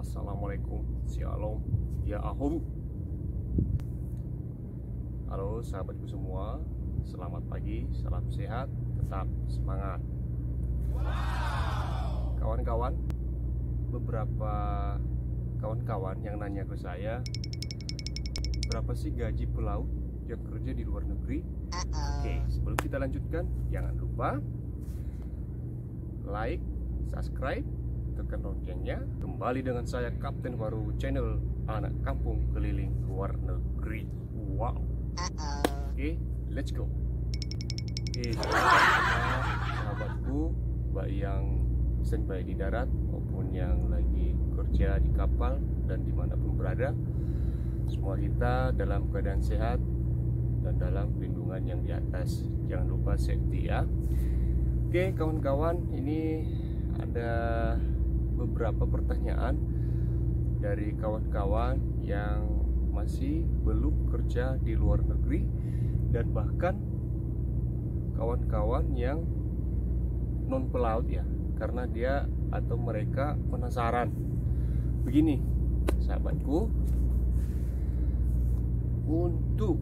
Assalamualaikum, Shalom, ya ahum. Halo sahabatku semua, selamat pagi, salam sehat, tetap semangat. Kawan-kawan, beberapa kawan-kawan yang nanya ke saya, berapa sih gaji pelaut yang kerja di luar negeri? Oke, sebelum kita lanjutkan, jangan lupa like, subscribe, tekan loncengnya. Kembali dengan saya Kapten Baru, channel anak kampung keliling luar negeri. Wow. Oke, let's go. Oke, sahabatku, baik yang standby di darat maupun yang lagi kerja di kapal dan dimanapun berada, semua kita dalam keadaan sehat dan dalam lindungan yang di atas. Jangan lupa safety ya. Oke kawan-kawan, ini ada beberapa pertanyaan dari kawan-kawan yang masih belum kerja di luar negeri, dan bahkan kawan-kawan yang non pelaut ya, karena dia atau mereka penasaran. Begini sahabatku, untuk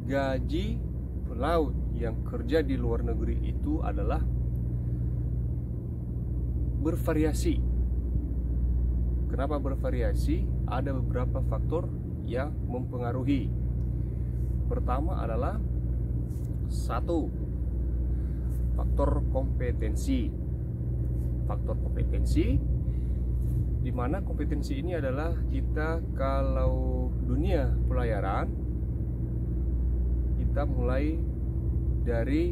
gaji pelaut yang kerja di luar negeri itu adalah bervariasi. Kenapa bervariasi? Ada beberapa faktor yang mempengaruhi. Pertama adalah satu, faktor kompetensi. Faktor kompetensi, di mana kompetensi ini adalah kita kalau dunia pelayaran, kita mulai dari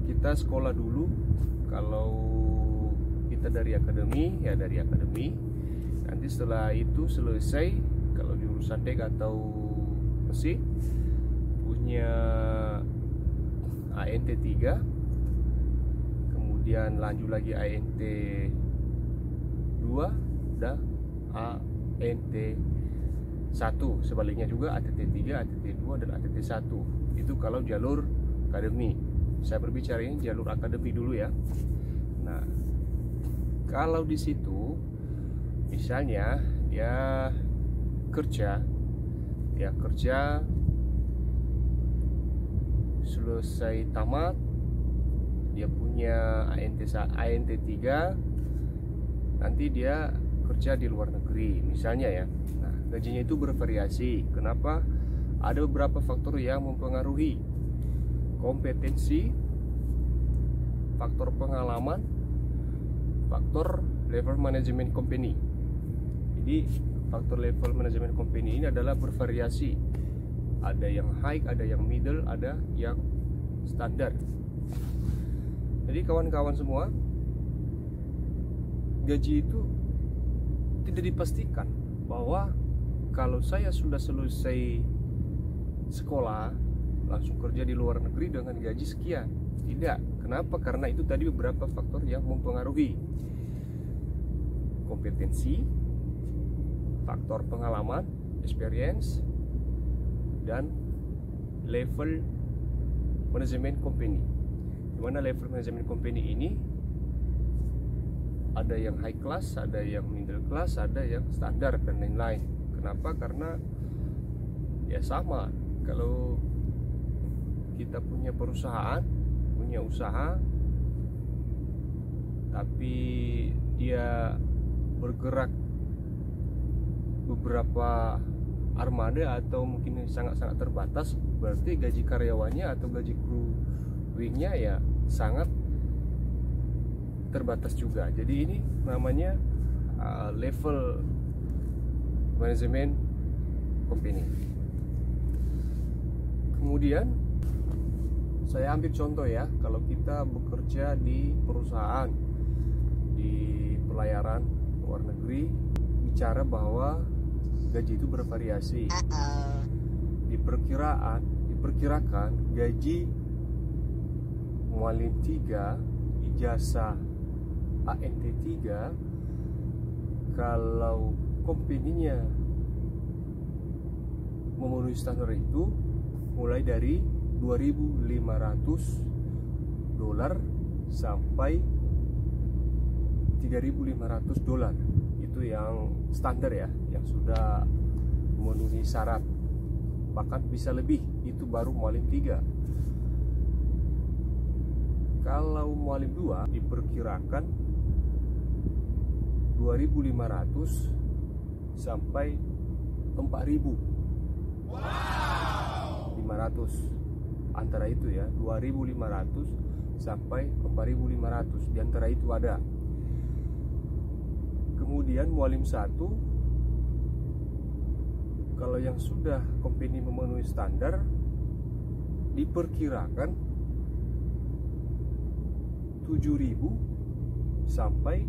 kita sekolah dulu. Kalau kita dari akademi, ya dari akademi. Nanti setelah itu selesai, kalau jurusan dek atau mesin, punya ANT 3, kemudian lanjut lagi ANT 2, dan ANT 1. Sebaliknya juga ATT 3, ATT 2, dan ATT 1. Itu kalau jalur akademi. Saya berbicara ini jalur akademi dulu ya. Nah, kalau di situ misalnya dia kerja selesai tamat, dia punya ANT 3, nanti dia kerja di luar negeri misalnya ya. Nah, gajinya itu bervariasi. Kenapa? Ada beberapa faktor yang mempengaruhi: kompetensi, faktor pengalaman, faktor level management company. Jadi faktor level management company ini adalah bervariasi. Ada yang high, ada yang middle, ada yang standar. Jadi kawan-kawan semua, gaji itu tidak dipastikan bahwa kalau saya sudah selesai sekolah langsung kerja di luar negeri dengan gaji sekian. Tidak. Kenapa? Karena itu tadi beberapa faktor yang mempengaruhi: kompetensi, faktor pengalaman, experience, dan level manajemen company. Dimana level manajemen company ini ada yang high class, ada yang middle class, ada yang standar, dan lain-lain. Kenapa? Karena ya sama, kalau kita punya perusahaan, punya usaha, tapi dia bergerak beberapa armada atau mungkin sangat-sangat terbatas, berarti gaji karyawannya atau gaji kru wingnya ya sangat terbatas juga. Jadi ini namanya level manajemen company. Kemudian saya ambil contoh ya, kalau kita bekerja di perusahaan di pelayaran luar negeri, bicara bahwa gaji itu bervariasi. Diperkirakan gaji muallim 3, ijazah ANT 3, kalau company-nya memenuhi standar itu, mulai dari $2.500 sampai $3.500. Itu yang standar ya, yang sudah memenuhi syarat. Bahkan bisa lebih, itu baru Mualim 3. Kalau Mualim 2 diperkirakan 2.500 sampai 4.500. Antara itu ya, 2.500 sampai 4.500, di antara itu ada. Kemudian Mualim 1, kalau yang sudah company memenuhi standar, diperkirakan 7.000 sampai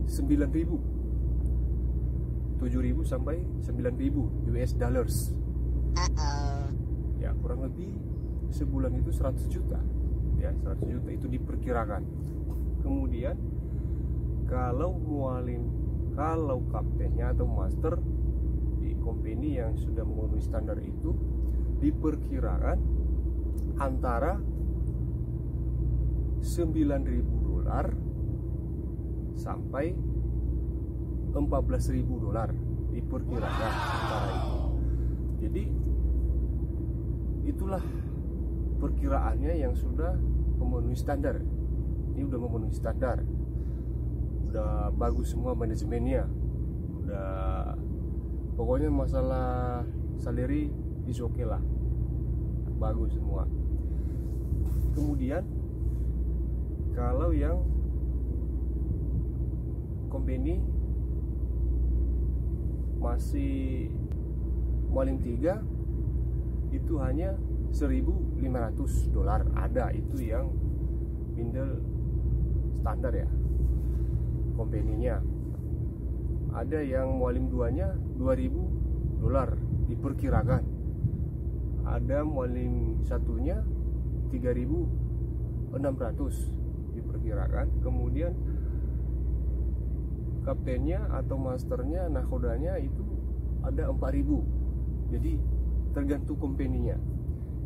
9.000. 7.000 sampai 9.000 US dollars. Ya, kurang lebih sebulan itu 100 juta. Ya, 100 juta itu diperkirakan. Kemudian kalau kaptennya atau master di company yang sudah memenuhi standar itu, diperkirakan antara $9.000 sampai $14.000, diperkirakan antara itu. Jadi itulah perkiraannya yang sudah memenuhi standar. Ini udah memenuhi standar, udah bagus semua manajemennya, udah pokoknya masalah salary is okay lah, bagus semua. Kemudian kalau yang company masih Mualim 3, itu hanya $1.500 ada, itu yang middle standar ya company-nya. Ada yang Mualim 2-nya $2.000 diperkirakan. Ada Mualim 1-nya $3.600 diperkirakan. Kemudian kaptennya atau masternya, nahodanya itu ada 4.000. Jadi tergantung company-nya.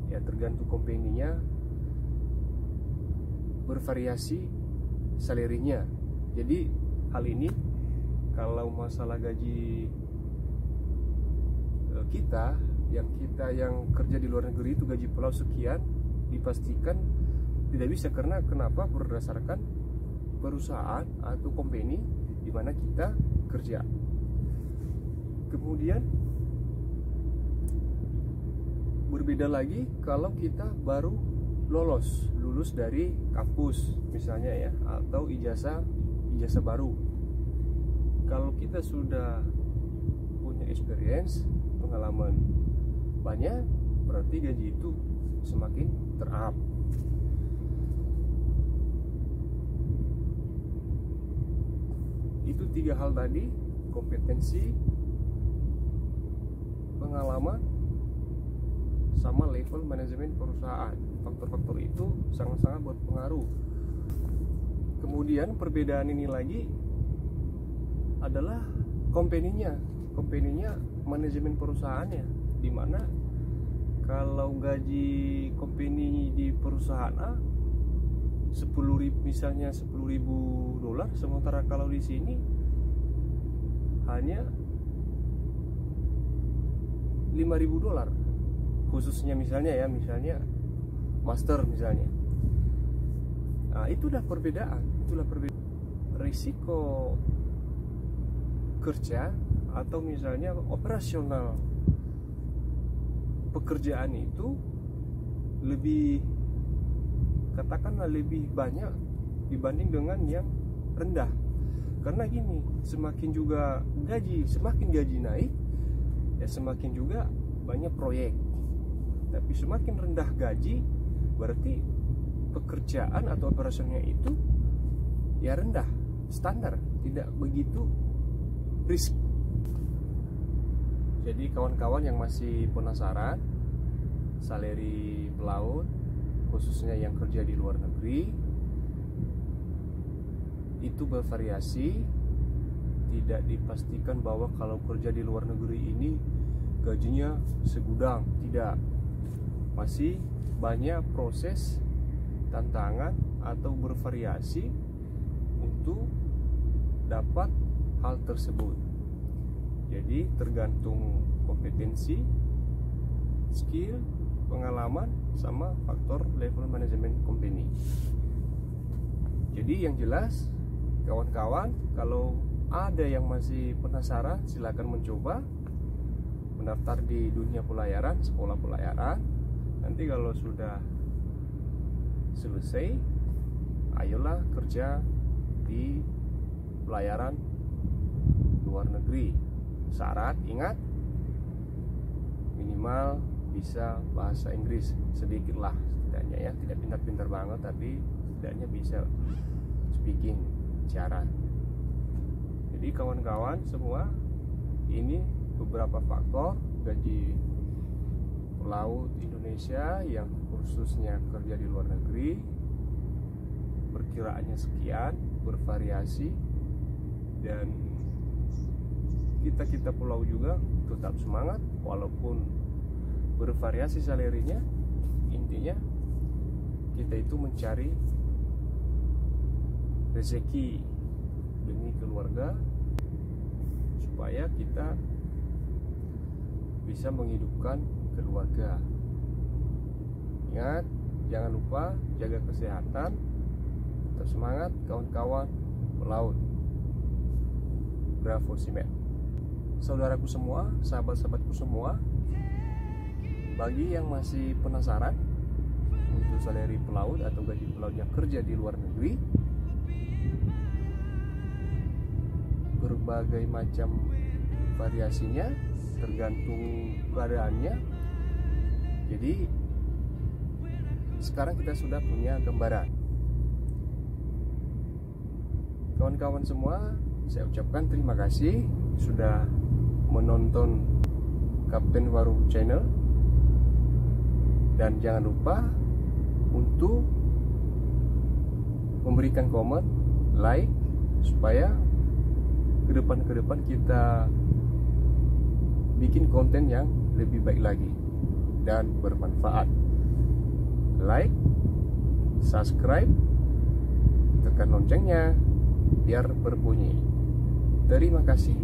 Ya, tergantung company-nya, bervariasi salary-nya. Jadi hal ini kalau masalah gaji kita yang kerja di luar negeri itu gaji pelaut sekian, dipastikan tidak bisa. Karena kenapa? Berdasarkan perusahaan atau company di mana kita kerja. Kemudian berbeda lagi kalau kita baru lulus dari kampus misalnya ya, atau ijazah baru. Kalau kita sudah punya experience, pengalaman banyak, berarti gaji itu semakin ter-up. Itu 3 hal tadi: kompetensi, pengalaman, sama level manajemen perusahaan. Faktor-faktor itu sangat-sangat berpengaruh. Kemudian perbedaan ini lagi adalah company-nya manajemen perusahaannya, dimana kalau gaji company di perusahaan A 10.000, misalnya $10.000, sementara kalau di sini hanya $5.000 khususnya, misalnya master misalnya. Nah, itulah perbedaan. Risiko kerja atau misalnya operasional pekerjaan itu lebih, katakanlah lebih banyak dibanding dengan yang rendah. Karena gini, semakin gaji naik ya, semakin juga banyak proyek. Tapi semakin rendah gaji, berarti pekerjaan atau operasionalnya itu ya rendah, standar, tidak begitu risk. Jadi kawan-kawan yang masih penasaran salary pelaut, khususnya yang kerja di luar negeri, itu bervariasi. Tidak dipastikan bahwa kalau kerja di luar negeri ini gajinya segudang, tidak. Masih banyak proses, tantangan, atau bervariasi untuk dapat hal tersebut. Jadi tergantung kompetensi, skill, pengalaman, sama faktor level manajemen company. Jadi yang jelas kawan-kawan, kalau ada yang masih penasaran, silakan mencoba mendaftar di dunia pelayaran, sekolah pelayaran. Nanti kalau sudah selesai, ayolah kerja di pelayaran luar negeri. Syarat, ingat, minimal bisa bahasa Inggris sedikit lah setidaknya ya, tidak pintar-pintar banget, tapi setidaknya bisa speaking, bicara. Jadi kawan-kawan semua, ini beberapa faktor gaji pelaut Indonesia yang khususnya kerja di luar negeri, perkiraannya sekian, bervariasi, dan kita pulau juga tetap semangat walaupun bervariasi salarinya. Intinya kita itu mencari rezeki demi keluarga supaya kita bisa menghidupkan keluarga. Ingat, jangan lupa jaga kesehatan, tetap semangat kawan-kawan pelaut. Bravo Simet. Saudaraku semua, sahabat-sahabatku semua, bagi yang masih penasaran untuk salary pelaut atau gaji pelaut yang kerja di luar negeri, berbagai macam variasinya tergantung keadaannya. Jadi sekarang kita sudah punya gambaran. Kawan-kawan semua, saya ucapkan terima kasih sudah menonton Kapten Waru Channel, dan jangan lupa untuk memberikan komen, like, supaya ke depan kita bikin konten yang lebih baik lagi dan bermanfaat. Like, subscribe, tekan loncengnya biar berbunyi. Terima kasih.